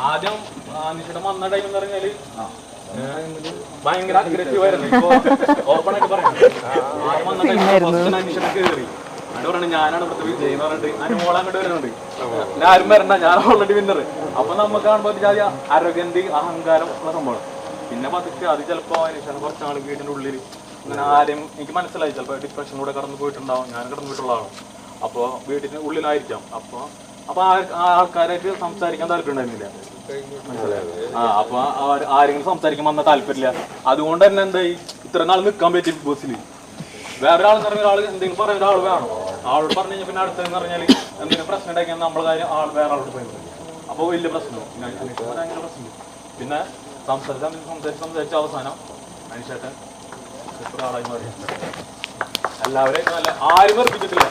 ആദ്യം അനീഷയുടെ വന്ന ടൈം എന്ന് പറഞ്ഞാല് ഭയങ്കര അഗ്രസീവ് ആയിരുന്നു. ഇപ്പൊ ഓപ്പൺ ആയിട്ട് പറയാം. ആദ്യം വന്ന ടൈം അനീഷനെ കയറി അത് പറഞ്ഞു ഞാനാണ് ഇവിടുത്തെ വിജയ് എന്ന് പറഞ്ഞിട്ട് അനുമോൾ അങ്ങോട്ട് വരുന്നുണ്ട്. ഞാൻ ആരും വരണ്ട, ഞാൻ ഓൾറെഡി വിന്നർ. അപ്പൊ നമുക്ക് കാണുമ്പോൾ അരോഗ്യന്തി അഹങ്കാരം ഉള്ള സംഭവം. പിന്നെ പതുക്കെ അത് ചിലപ്പോ അനീഷാണ് കുറച്ചാൾ വീടിന്റെ ഉള്ളിൽ ഇങ്ങനെ ആരെയും എനിക്ക് മനസ്സിലായി ചിലപ്പോൾ ഡിപ്രഷനിലൂടെ കടന്നു പോയിട്ടുണ്ടാവും. ഞാൻ കടന്നു പോയിട്ടുള്ളതാണ്. അപ്പോൾ വീട്ടിന് ഉള്ളിലായിരിക്കാം. അപ്പൊ ആൾക്കാരായിട്ട് സംസാരിക്കാൻ താല്പര്യം ഉണ്ടായിരുന്നില്ല. അപ്പൊ ആരെങ്കിലും സംസാരിക്കാൻ വന്ന താല്പര്യമില്ല. അതുകൊണ്ട് തന്നെ എന്തായി ഇത്ര നാൾ നിൽക്കാൻ പറ്റി ബിഗ് ബോസിൽ. വേറെ ആൾ പറഞ്ഞ ഒരാൾ എന്തെങ്കിലും പറഞ്ഞ ഒരാൾ വേണം. ആളോട് പറഞ്ഞു കഴിഞ്ഞാൽ പിന്നെ അടുത്തെന്ന് പറഞ്ഞാൽ എന്തെങ്കിലും പ്രശ്നം ഉണ്ടാക്കിയാൽ നമ്മളെ കാര്യം വേറെ ആളോട് പോയത്. അപ്പോൾ വലിയ പ്രശ്നവും ഭയങ്കര പ്രശ്നം. പിന്നെ സംസാരിച്ച അവസാനം അനീഷേട്ടൻ സൂപ്പർ ആളായി മാറി. എല്ലാവരെയും നല്ല ആരും വെറുപ്പിച്ചിട്ടില്ല.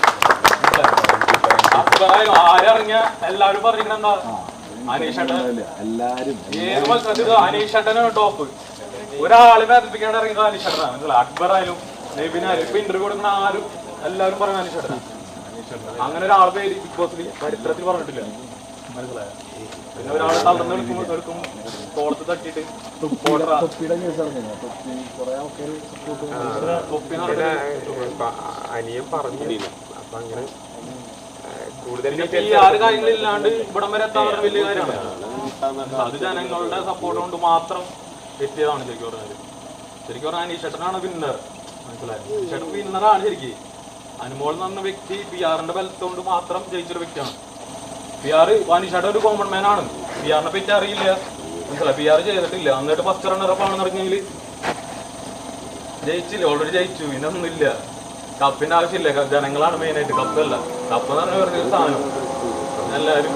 ആരിറങ്ങിയ എല്ലാവരും പറഞ്ഞിരിക്കണ എന്താ അനീഷേട്ടൻ ഏത് മത്സരത്തിൽ അനീഷേട്ടനാണ് ടോപ്പ്. ഒരാളെ വേദനിപ്പിക്കാണ്ട് ഇറങ്ങിയത് അനീഷേട്ടനാണ്. മനസ്സിലായി? അക്ബറായാലും നെബിനായാലും ഇപ്പൊ ഇന്റർവ്യൂ കൊടുക്കുന്ന ആരും എല്ലാവരും പറയും അനീഷേട്ടനാണ്. അങ്ങനെ ഒരാളെ പേര് ബിഗ് ബോസിൽ ചരിത്രത്തിൽ പറഞ്ഞിട്ടില്ല. മനസ്സിലായോ? പിന്നെ ഒരാളെ തളർന്ന് എടുക്കും കോളത്ത് തട്ടിയിട്ട് അനിയൻ പറഞ്ഞില്ല. അപ്പൊ അങ്ങനെ ഈ ആറ് കാര്യങ്ങളില്ലാണ്ട് ഇവിടം വരെ എത്താൻ പറഞ്ഞ വലിയ കാര്യമാണ്. അത് ജനങ്ങളുടെ സപ്പോർട്ട് കൊണ്ട് മാത്രം എത്തിയതാണ്. ശരിക്കും പറഞ്ഞാൽ അനീഷേട്ടനാണ് വിന്നർ. മനസ്സിലായത്? അനീഷേട്ടൻ വിന്നറാണ് ശരിക്കും. അനുമോൾ എന്ന് പറഞ്ഞ വ്യക്തി PR ബലത്ത് കൊണ്ട് മാത്രം ജയിച്ചൊരു വ്യക്തിയാണ്. അനീഷേട്ടൻ ഒരു കോമൺ മാൻ ആണ്. PR പറ്റി അറിയില്ല. മനസ്സിലായി? PR ചെയ്തിട്ടില്ല. എന്നിട്ട് ഫസ്റ്റ് റണ്ണറപ്പ് ആണെന്ന് പറഞ്ഞെങ്കിൽ ജയിച്ചില്ല. ഓൾറെഡി ജയിച്ചു. ഇനൊന്നുമില്ല. കപ്പിന്റെ ആവശ്യമില്ല. ജനങ്ങളാണ് മെയിനായിട്ട്. കപ്പല്ല. കപ്പ് എന്ന് പറഞ്ഞ പറഞ്ഞൊരു സാധനം എല്ലാവരും.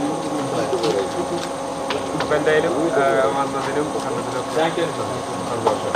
അപ്പൊ എന്തായാലും വന്നതിനും താങ്ക് യു. സന്തോഷം.